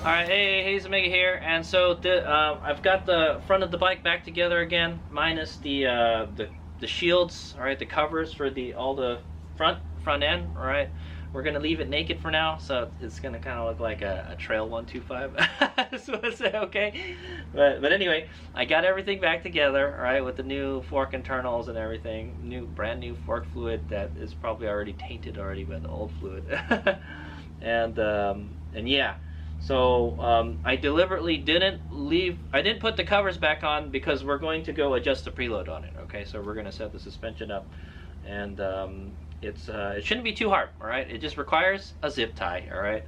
Alright, hey, Hayes Omega here, and so I've got the front of the bike back together again, minus the shields, alright, the covers for all the front end, alright. We're gonna leave it naked for now, so it's gonna kind of look like a Trail 125. I just want to say, okay, but anyway, I got everything back together, alright, with the new fork internals and everything, brand new fork fluid that is probably already tainted already by the old fluid, and yeah. So I deliberately didn't put the covers back on because we're going to go adjust the preload on it. Okay, so we're going to set the suspension up, and it shouldn't be too hard. All right, it just requires a zip tie. All right,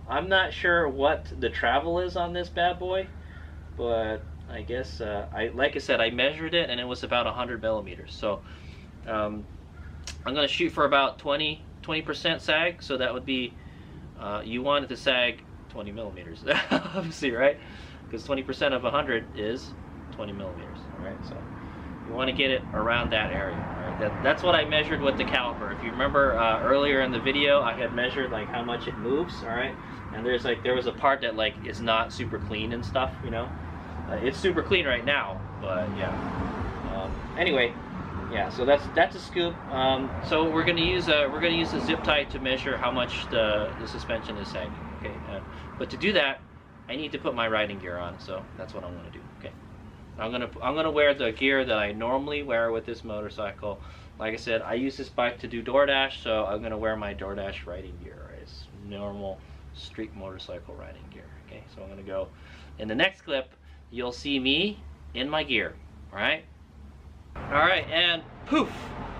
I'm not sure what the travel is on this bad boy, but I guess like I said, I measured it and it was about 100 millimeters. So I'm going to shoot for about 20% sag. So that would be you want it to sag 20 millimeters, obviously, right? Because 20% of 100 is 20 millimeters, all right? So you want to get it around that area, all right? That's what I measured with the caliper. If you remember earlier in the video, I had measured like how much it moves, all right? And there was a part that like is not super clean and stuff, you know? It's super clean right now, but yeah. Anyway, yeah. So that's a scoop. So we're gonna use a zip tie to measure how much the suspension is sagging. Okay. But to do that, I need to put my riding gear on. So that's what I'm gonna do. Okay. I'm gonna wear the gear that I normally wear with this motorcycle. Like I said, I use this bike to do DoorDash, so I'm gonna wear my DoorDash riding gear. Right? It's normal street motorcycle riding gear. Okay. So I'm gonna go. In the next clip, you'll see me in my gear. All right. Alright, and poof,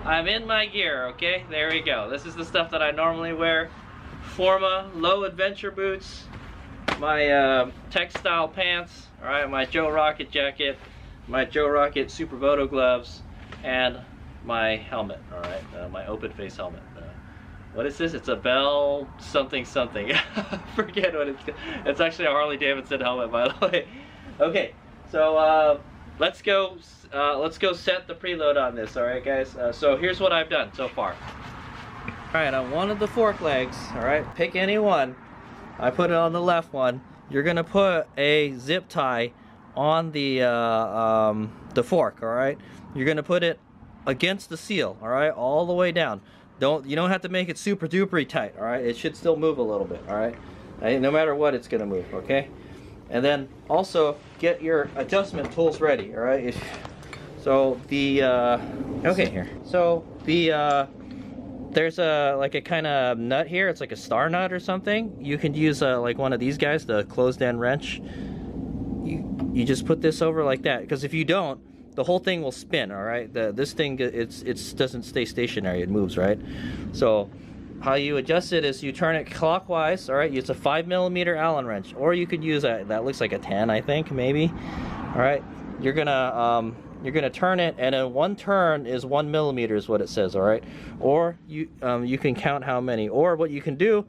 I'm in my gear, okay? There we go. This is the stuff that I normally wear. Forma low adventure boots, my textile pants, alright, my Joe Rocket jacket, my Joe Rocket Super Moto gloves, and my helmet, alright, my open face helmet. What is this? It's a Bell something something. Forget what it's actually a Harley Davidson helmet, by the way. Okay, so let's go set the preload on this, alright guys? So here's what I've done so far. Alright, on one of the fork legs, alright, pick any one. I put it on the left one. You're gonna put a zip tie on the fork, alright? You're gonna put it against the seal, alright, all the way down. You don't have to make it super duper tight, alright? It should still move a little bit, alright? No matter what, it's gonna move, okay? And then also get your adjustment tools ready, all right? So the okay here. So the there's like a kind of nut here. It's like a star nut or something. You can use like one of these guys, the closed end wrench. You just put this over like that, because if you don't, the whole thing will spin. All right. This thing it doesn't stay stationary. It moves, right? So how you adjust it is you turn it clockwise, all right? Use a 5 millimeter Allen wrench, or you could use that looks like a 10, I think, maybe. All right, you're gonna turn it, and then one turn is 1 millimeter is what it says, all right? Or you can count how many, or what you can do,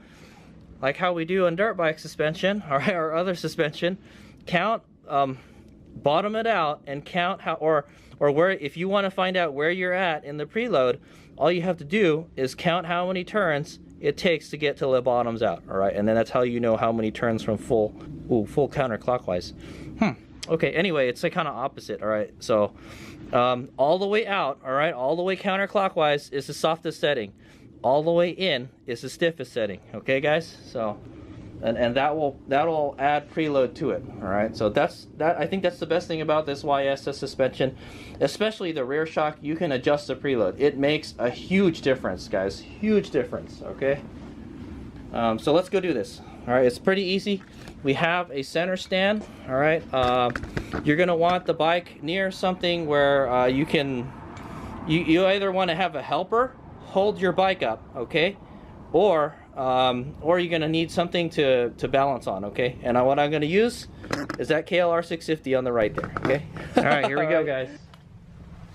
like how we do on dirt bike suspension, all right, or other suspension, count, bottom it out and count how, or where, if you want to find out where you're at in the preload, all you have to do is count how many turns it takes to get till it bottoms out, all right? And then that's how you know how many turns from full counterclockwise. Okay, anyway, it's like kind of opposite, all right? So all the way out, all right, all the way counterclockwise is the softest setting. All the way in is the stiffest setting, okay, guys? So, and that'll add preload to it, all right? So I think that's the best thing about this YSS suspension, especially the rear shock. You can adjust the preload. It makes a huge difference, guys, huge difference, okay? So let's go do this. All right, it's pretty easy. We have a center stand, all right? You're gonna want the bike near something where you either want to have a helper hold your bike up, okay? Or you're gonna need something to balance on, okay? And what I'm gonna use is that KLR 650 on the right there, okay? All right, here we go, guys.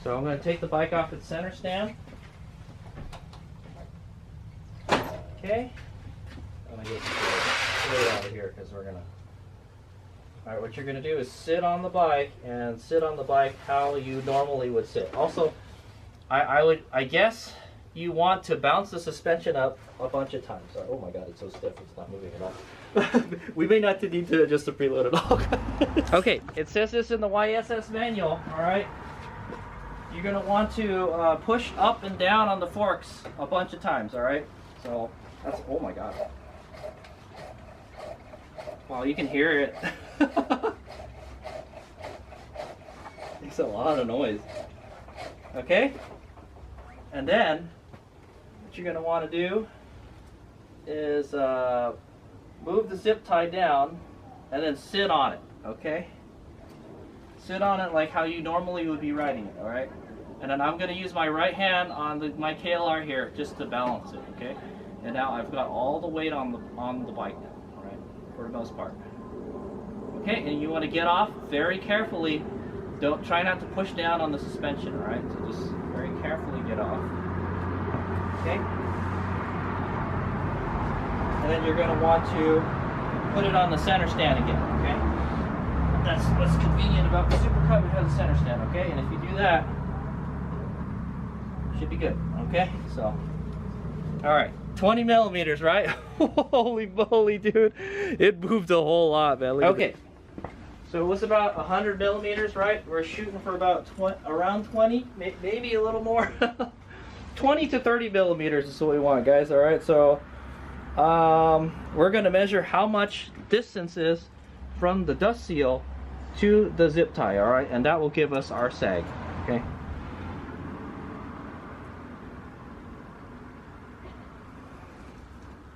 So I'm gonna take the bike off its center stand. Okay. I'm gonna get it out of here because we're gonna. All right, what you're gonna do is sit on the bike how you normally would sit. Also, I guess you want to bounce the suspension up a bunch of times. Oh my god, it's so stiff, it's not moving at all. We may not need to adjust the preload at all. Okay, it says this in the YSS manual, alright? You're going to want to push up and down on the forks a bunch of times, alright? So, that's, oh my god. Wow, you can hear it. Makes a lot of noise. Okay? And then, what you're going to want to do is move the zip tie down and then sit on it, okay? Sit on it like how you normally would be riding it, alright? And then I'm going to use my right hand on my KLR here just to balance it, okay? And now I've got all the weight on the bike now, alright? For the most part. Okay, and you want to get off very carefully. Don't try not to push down on the suspension, alright? So just very carefully get off. Okay? And then you're going to want to put it on the center stand again, okay? That's what's convenient about the Super Cub. It has a center stand, okay? And if you do that, it should be good, okay? So, alright, 20 millimeters, right? Holy moly, dude. It moved a whole lot, man. Okay. So it was about 100 millimeters, right? We're shooting for about around 20, maybe a little more. 20 to 30 millimeters is what we want, guys, all right? So we're going to measure how much distance is from the dust seal to the zip tie, all right? And that will give us our sag, okay?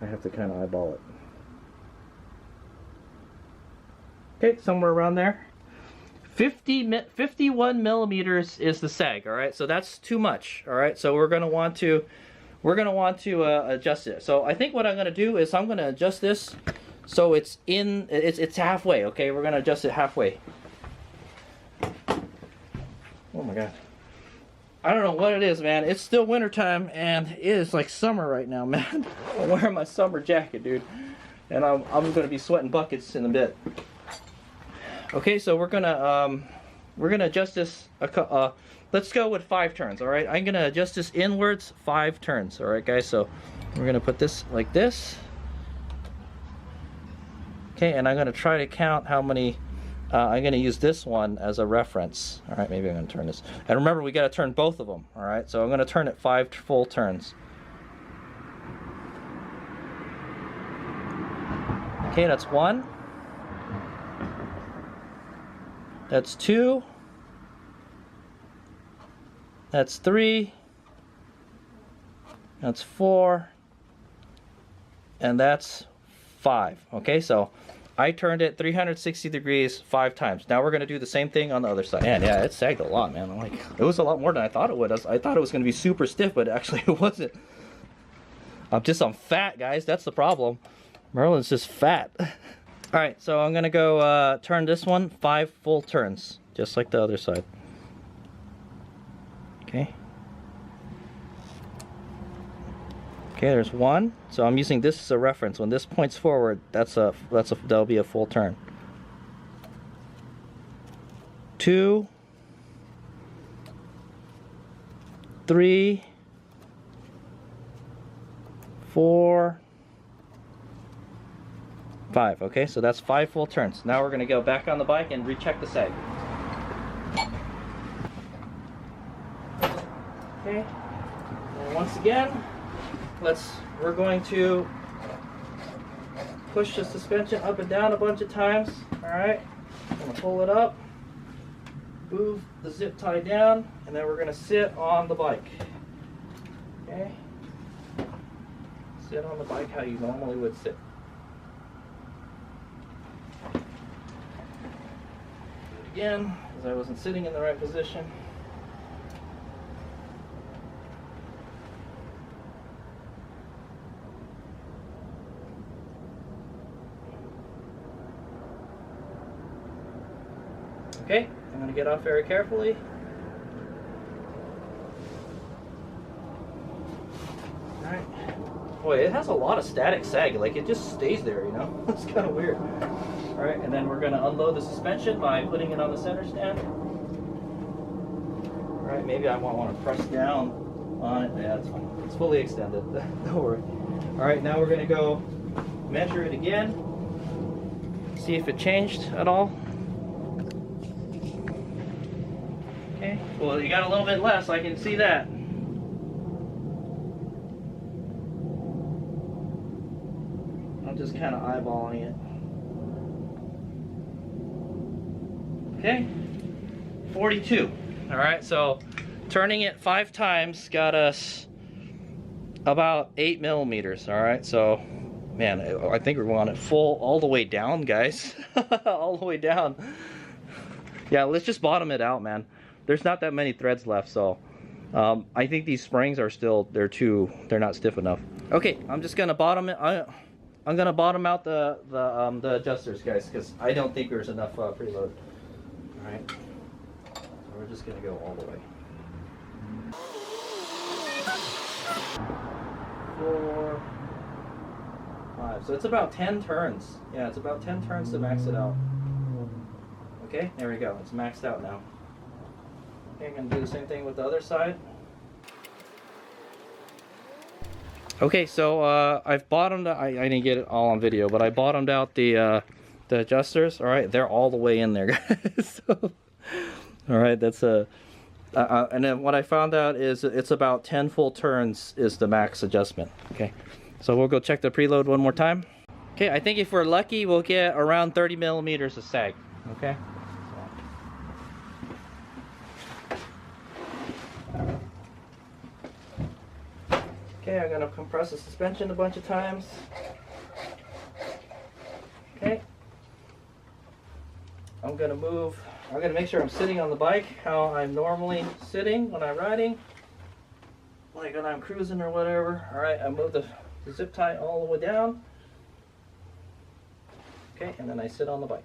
I have to kind of eyeball it. Okay, somewhere around there. 51 millimeters is the sag, all right? So that's too much, all right? So we're gonna want to adjust it. So I think what I'm gonna do is I'm gonna adjust this so it's halfway, okay? We're gonna adjust it halfway. Oh my god. I don't know what it is, man. It's still wintertime and it is like summer right now, man. I'm wearing my summer jacket, dude. And I'm gonna be sweating buckets in a bit. Okay, so we're gonna adjust this. Let's go with 5 turns. All right, I'm gonna adjust this inwards 5 turns. All right, guys. So we're gonna put this like this. Okay, and I'm gonna try to count how many. I'm gonna use this one as a reference. All right, maybe I'm gonna turn this. And remember, we gotta turn both of them. All right, so I'm gonna turn it 5 full turns. Okay, that's 1. That's 2. That's 3. That's 4. And that's 5. Okay, so I turned it 360 degrees 5 times. Now we're going to do the same thing on the other side. And yeah, it sagged a lot, man. I'm like, it was a lot more than I thought it would. I thought it was going to be super stiff, but actually it wasn't. I'm fat, guys. That's the problem. Merlin's just fat. Alright, so I'm going to go turn this one 5 full turns, just like the other side. Okay. Okay, there's 1. So I'm using this as a reference. When this points forward, that'll be a full turn. 2, 3, 4, 5. Okay, so that's 5 full turns. Now we're going to go back on the bike and recheck the sag. Okay, and once again, we're going to push the suspension up and down a bunch of times. All right, I'm going to pull it up, move the zip tie down, and then we're going to sit on the bike. Okay, sit on the bike how you normally would sit. Again, because I wasn't sitting in the right position. Okay, I'm going to get off very carefully. Alright. Boy, it has a lot of static sag, like it just stays there, you know? It's kind of weird. Alright, and then we're going to unload the suspension by putting it on the center stand. Alright, maybe I want to press down on it. Yeah, it's fine. It's fully extended. Don't worry. All right, now we're gonna go measure it again. See if it changed at all. Okay. Well, you got a little bit less. I can see that. I'm just kind of eyeballing it. Okay. 42. All right. So turning it 5 times got us about 8 millimeters. All right. So, man, I think we want it full all the way down, guys. All the way down. Yeah, let's just bottom it out, man. There's not that many threads left, so I think these springs are still, they're not stiff enough. Okay, I'm just gonna bottom it. I'm gonna bottom out the adjusters, guys, because I don't think there's enough preload. All right, so we're just gonna go all the way. 4, 5. So it's about 10 turns. Yeah, it's about 10 turns to max it out. Okay, there we go. It's maxed out now. Okay, I'm gonna do the same thing with the other side. Okay, so I've bottomed. I didn't get it all on video, but I bottomed out the adjusters. All right, they're all the way in there, guys. So, all right, that's and then what I found out is it's about 10 full turns is the max adjustment. Okay, so we'll go check the preload one more time. Okay, I think if we're lucky, we'll get around 30 millimeters of sag. Okay. Okay, I'm gonna compress the suspension a bunch of times. Okay. I'm gonna make sure I'm sitting on the bike how I'm normally sitting when I'm riding. Like when I'm cruising or whatever. Alright, I move the zip tie all the way down. Okay, and then I sit on the bike.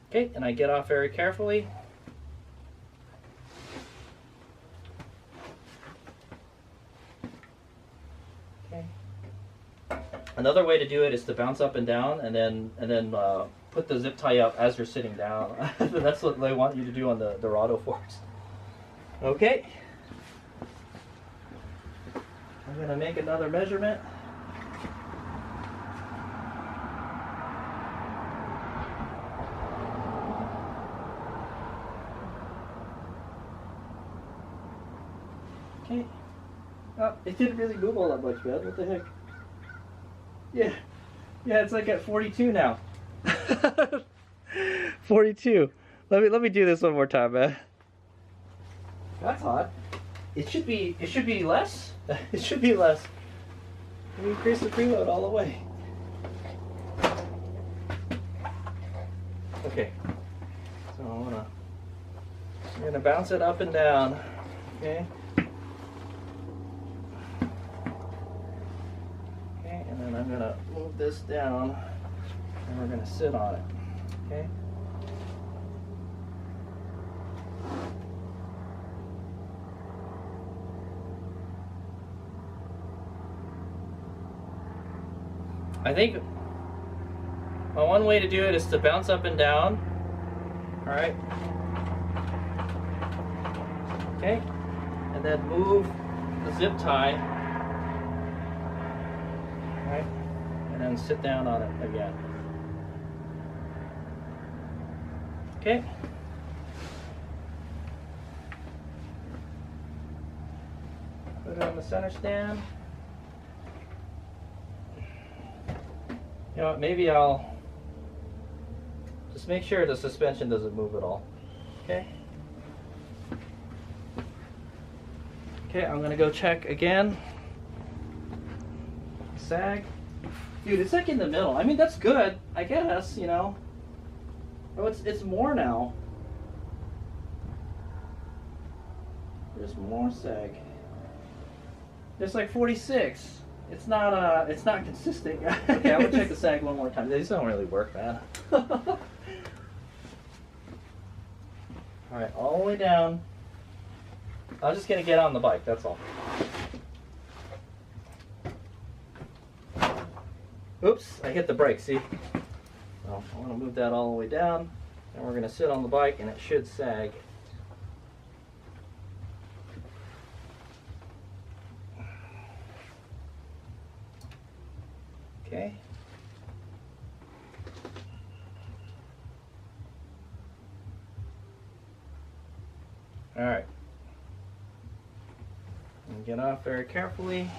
Okay, and I get off very carefully. Okay. Another way to do it is to bounce up and down, and then put the zip tie up as you're sitting down. That's what they want you to do on the Dorado forks. Okay. I'm gonna make another measurement. Okay. Oh, it didn't really move all that much, man. What the heck? Yeah. Yeah, it's like at 42 now. 42. Let me do this one more time, man. That's hot. It should be less. It should be less. Let me increase the preload all the way. Okay. So I'm gonna bounce it up and down. Okay. And then I'm gonna move this down and we're gonna sit on it. Okay. I think one way to do it is to bounce up and down. All right. Okay. And then move the zip tie. Right, and then sit down on it again. Okay. Put it on the center stand. You know what, maybe I'll just make sure the suspension doesn't move at all. Okay. Okay, I'm gonna go check again. Sag. Dude, it's like in the middle. I mean, that's good, I guess, you know. Oh, it's more now. There's more sag. There's like 46. It's not consistent. Okay, I will check the sag one more time. These don't really work, man. Alright, all the way down. I'm just gonna get on the bike, that's all. Oops, I hit the brake, see? Oh So I'm going to move that all the way down, and we're going to sit on the bike, and it should sag. Okay. All right. And get off very carefully.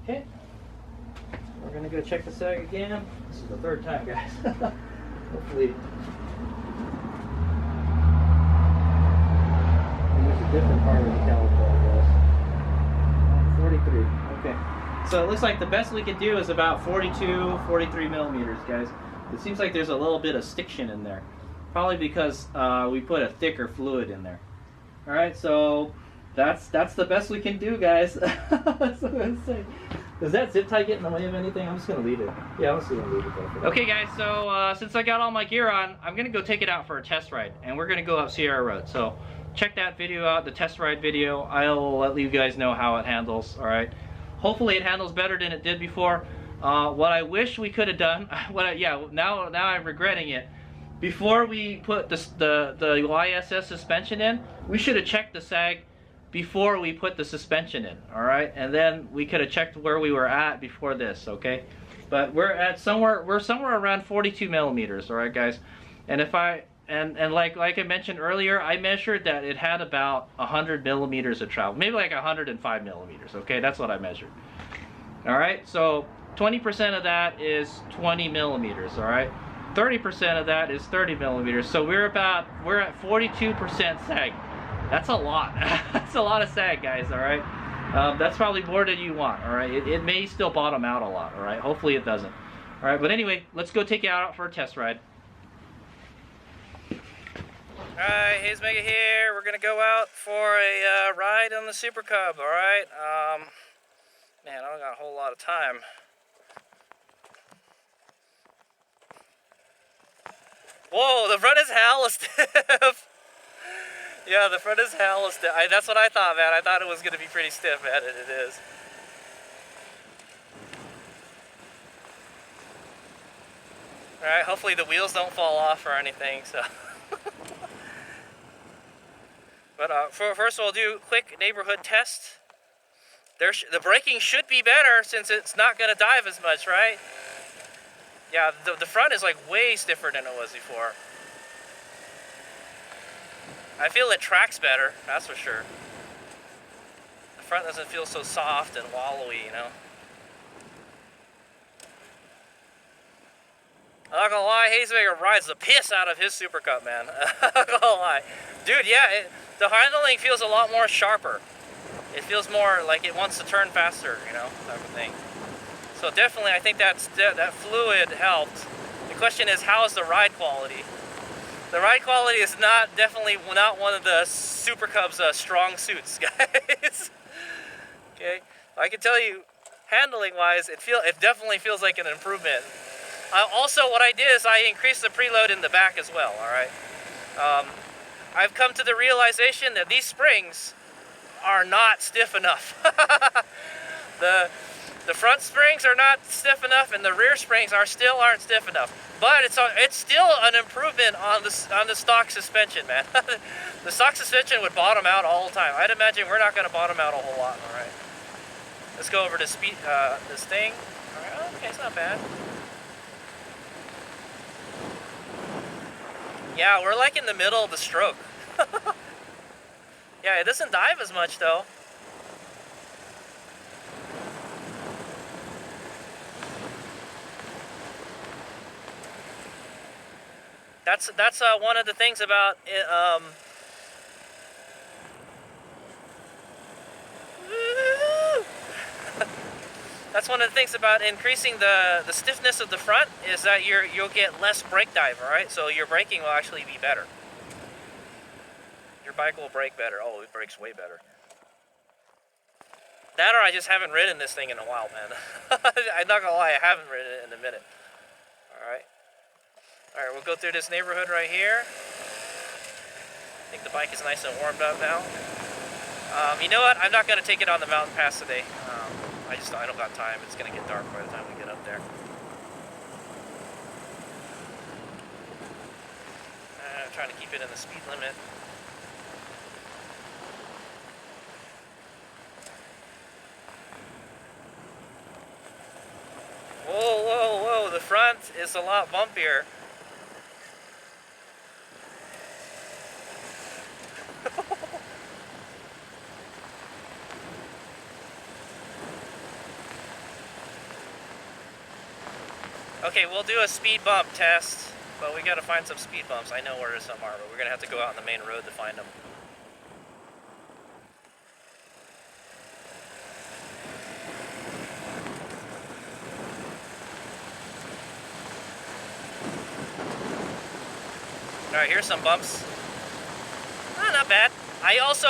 Okay. We're gonna go check the sag again. This is the third time, guys. Hopefully. There's a different part of the caliper, I guess. 43. Okay. So it looks like the best we can do is about 42, 43 millimeters, guys. It seems like there's a little bit of stiction in there. Probably because we put a thicker fluid in there. All right, so that's the best we can do, guys. That's what I'm saying. Does that zip tie get in the way of anything? I'm just gonna leave it. Yeah, I'm just gonna leave it there. Okay, guys. So since I got all my gear on, I'm gonna go take it out for a test ride, and we're gonna go up Sierra Road. So check that video out, the test ride video. I'll let you guys know how it handles. All right. Hopefully, it handles better than it did before. What I wish we could have done. Now I'm regretting it. Before we put the YSS suspension in, we should have checked the sag before we put the suspension in, all right? And then we could have checked where we were at before this, okay? But we're somewhere around 42 millimeters, all right, guys? And if like I mentioned earlier, I measured that it had about 100 millimeters of travel, maybe like 105 millimeters, okay? That's what I measured. All right, so 20% of that is 20 millimeters, all right? 30% of that is 30 millimeters. So we're at 42% sag. That's a lot. That's a lot of sag, guys, all right? That's probably more than you want, all right? It may still bottom out a lot, all right? Hopefully it doesn't. All right, but anyway, let's go take it out for a test ride. All right, Hayes Mega here. We're gonna go out for a ride on the Super Cub, all right? Man, I don't got a whole lot of time. Whoa, the front is hella stiff. Yeah, the front is hella stiff. That's what I thought, man. I thought it was going to be pretty stiff, man, and it is. Alright, hopefully the wheels don't fall off or anything, so. But first we'll do a quick neighborhood test. The braking should be better since it's not going to dive as much, right? Yeah, the front is like way stiffer than it was before. I feel it tracks better, that's for sure. The front doesn't feel so soft and wallowy, you know. I'm not gonna lie, Hazemaker rides the piss out of his Super Cub, man. I'm not gonna lie. Dude, yeah, the handling feels a lot more sharper. It feels more like it wants to turn faster, you know, type of thing. So definitely, I think that fluid helped. The question is, how is the ride quality? The ride quality is definitely not one of the Super Cub's strong suits, guys. Okay, I can tell you, handling-wise, it definitely feels like an improvement. Also, what I did is I increased the preload in the back as well. All right, I've come to the realization that these springs are not stiff enough. The front springs are not stiff enough, and the rear springs aren't stiff enough. But it's still an improvement on the stock suspension, man. The stock suspension would bottom out all the time. I'd imagine we're not going to bottom out a whole lot. All right, let's go over to this thing. All right, okay, it's not bad. Yeah, we're like in the middle of the stroke. Yeah, it doesn't dive as much though. That's one of the things about it, that's one of the things about increasing the stiffness of the front is that you'll get less brake dive, all right? So your braking will actually be better. Your bike will brake better. Oh, it brakes way better. That or I just haven't ridden this thing in a while, man. I'm not gonna lie, I haven't ridden it in a minute. All right. All right, we'll go through this neighborhood right here. I think the bike is nice and warmed up now. You know what? I'm not going to take it on the mountain pass today. I don't got time. It's going to get dark by the time we get up there. I'm trying to keep it in the speed limit. Whoa, whoa, whoa. The front is a lot bumpier. Okay, we'll do a speed bump test, but we gotta find some speed bumps. I know where some are, but we're gonna have to go out on the main road to find them. Alright, here's some bumps. Oh, not bad. I also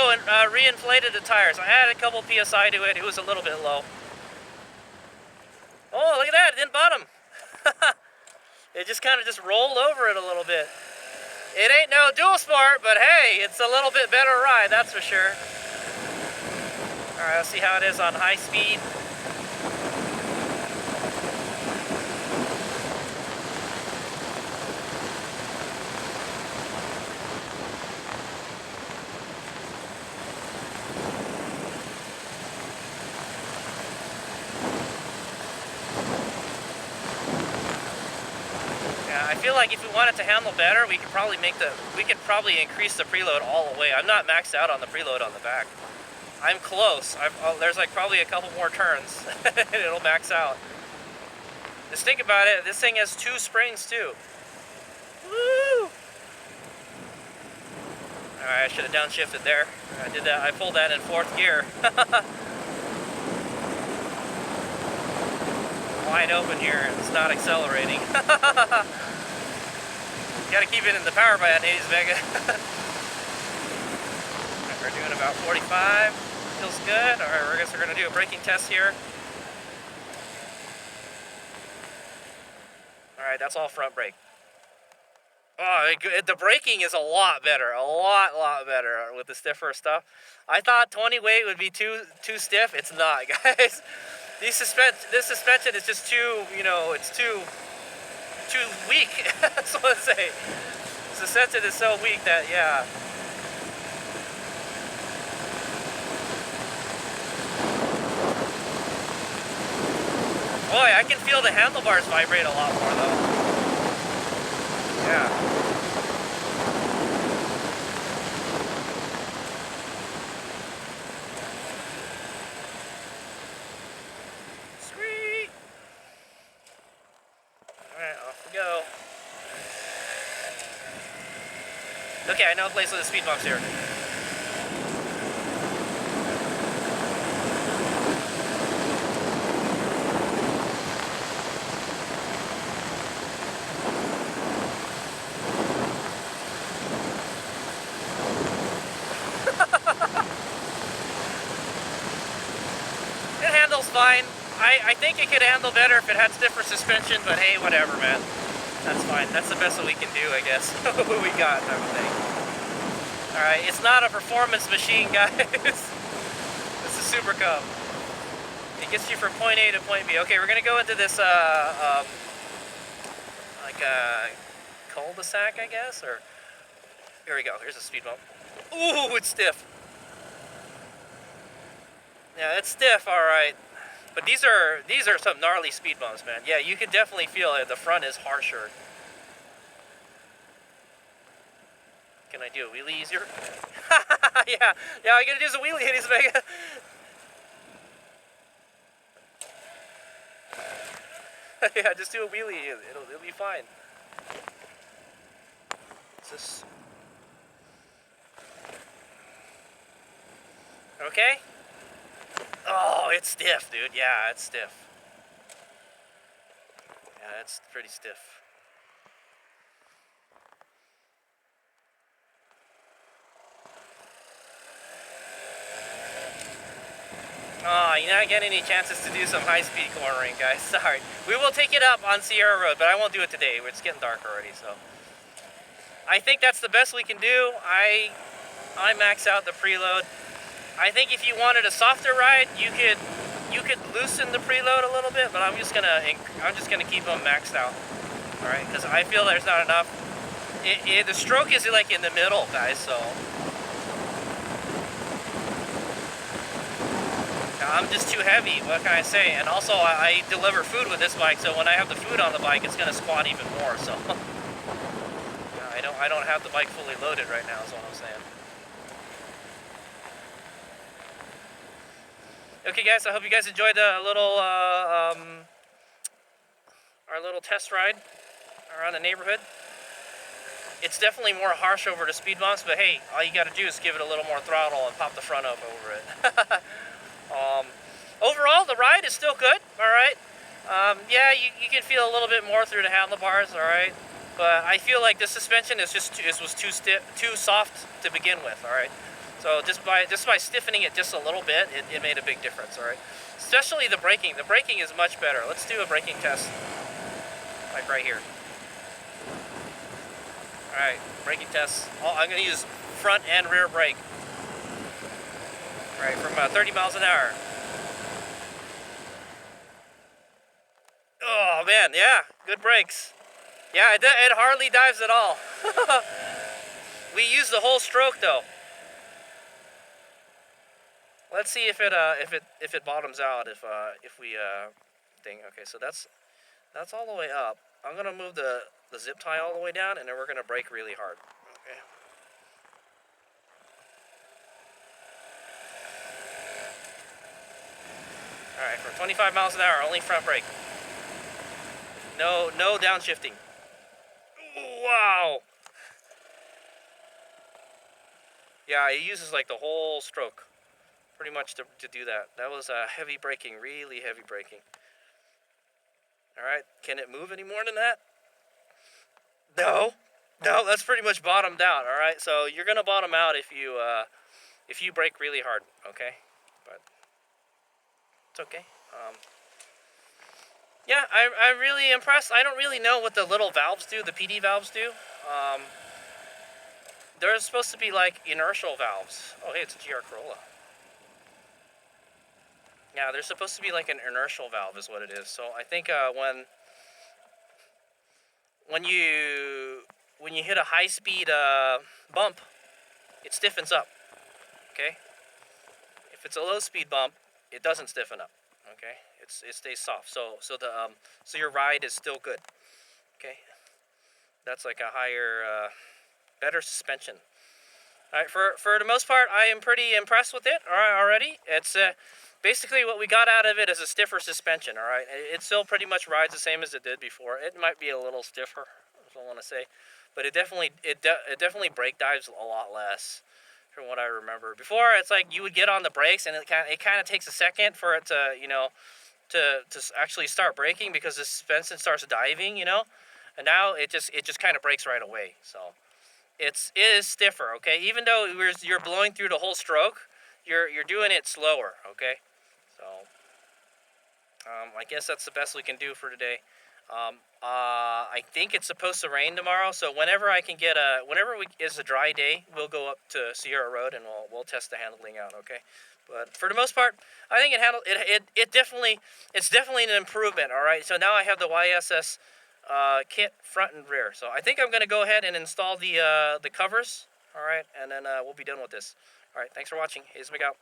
re-inflated the tires. I added a couple PSI to it. It was a little bit low. Oh, look at that. It didn't bottom. It just kind of just rolled over it a little bit. It ain't no dual sport, but hey, it's a little bit better ride, that's for sure. Alright, let's see how it is on high speed. I feel like if we want it to handle better, we could probably increase the preload all the way. I'm not maxed out on the preload on the back. I'm close. There's like probably a couple more turns and it'll max out. Just think about it. This thing has 2 springs too. Woo! Alright, I should have downshifted there. I did that. I pulled that in 4th gear. Wide open here. It's not accelerating. Gotta keep it in the power band, Hades Vega. We're doing about 45. Feels good. Alright, I guess we're gonna do a braking test here. Alright, that's all front brake. Oh, the braking is a lot better. A lot better with the stiffer stuff. I thought 20 weight would be too stiff. It's not, guys. This suspension is just too, it's too weak. That's what I'm saying. The suspension is so weak that, yeah. Boy, I can feel the handlebars vibrate a lot more though. Yeah. Sweet. Alright, off we go. Okay, I know a place with the speed bumps here. It handles fine. I think it could handle better if it had stiffer suspension, but hey, whatever, man. That's fine. That's the best that we can do, I guess. What we got, type of thing. Alright, it's not a performance machine, guys. It's a Super Cub. It gets you from point A to point B. Okay, we're gonna go into this, like a cul-de-sac, I guess, or... Here we go. Here's a speed bump. Ooh, it's stiff. Yeah, it's stiff, alright. But these are some gnarly speed bumps, man. Yeah, you can definitely feel it. The front is harsher. Can I do a wheelie easier? yeah, I gotta do some wheelie hitties, Mega. Yeah, just do a wheelie. It'll be fine. Is this okay? Oh, it's stiff, dude. Yeah, it's stiff. Yeah, it's pretty stiff. Oh, you're not getting any chances to do some high-speed cornering, guys. Sorry. We will take it up on Sierra Road, but I won't do it today. It's getting dark already, so. I think that's the best we can do. I max out the preload. I think if you wanted a softer ride, you could loosen the preload a little bit, but I'm just gonna keep them maxed out. All right, because I feel there's not enough. The stroke is like in the middle, guys. So I'm just too heavy. What can I say? And also, I deliver food with this bike, so when I have the food on the bike, it's gonna squat even more. So I don't have the bike fully loaded right now. Is what I'm saying. Okay, guys. I hope you guys enjoyed the little our little test ride around the neighborhood. It's definitely more harsh over the speed bumps, but hey, all you got to do is give it a little more throttle and pop the front up over it. Overall, the ride is still good. All right. Yeah, you can feel a little bit more through the handlebars. All right. But I feel like the suspension is just was too soft to begin with. All right. So just by stiffening it just a little bit, it made a big difference. All right. Especially the braking. The braking is much better. Let's do a braking test, like right here. All right, braking test. Oh, I'm going to use front and rear brake. All right, from 30 miles an hour. Oh man, yeah, good brakes. Yeah, it hardly dives at all. We use the whole stroke though. Let's see if it bottoms out if we thing. Okay, so that's all the way up. I'm gonna move the zip tie all the way down, and then we're gonna brake really hard. Okay. All right, for 25 miles an hour, only front brake. No downshifting. Wow. Yeah, it uses like the whole stroke, pretty much to do that. That was heavy braking, really heavy braking. All right, can it move any more than that? No, that's pretty much bottomed out. All right, so you're gonna bottom out if you brake really hard. Okay, but it's okay. Yeah, I'm really impressed. I don't really know what the little valves do, the PD valves do. They're supposed to be like inertial valves. Oh, hey, it's a GR Corolla. Yeah, they're supposed to be like an inertial valve is what it is. So I think when you hit a high speed bump, it stiffens up. Okay. If it's a low speed bump, it doesn't stiffen up. Okay. It stays soft. So your ride is still good. Okay. That's like a higher, better suspension. All right. For the most part, I am pretty impressed with it. All right, already. It's basically what we got out of it is a stiffer suspension. All right. It still pretty much rides the same as it did before. It might be a little stiffer, if I want to say, but it definitely brake dives a lot less. From what I remember before, it's like you would get on the brakes and it kind of takes a second for it to to actually start braking because the suspension starts diving, and now it just kind of brakes right away. So it is stiffer, okay. Even though you're blowing through the whole stroke, you're doing it slower, okay. So I guess that's the best we can do for today. I think it's supposed to rain tomorrow, so whenever is a dry day, we'll go up to Sierra Road and we'll test the handling out, okay? But for the most part, I think it's definitely an improvement, all right? So now I have the YSS kit front and rear. So I think I'm going to go ahead and install the covers, all right? And then we'll be done with this. All right, thanks for watching. Hayes Mc out.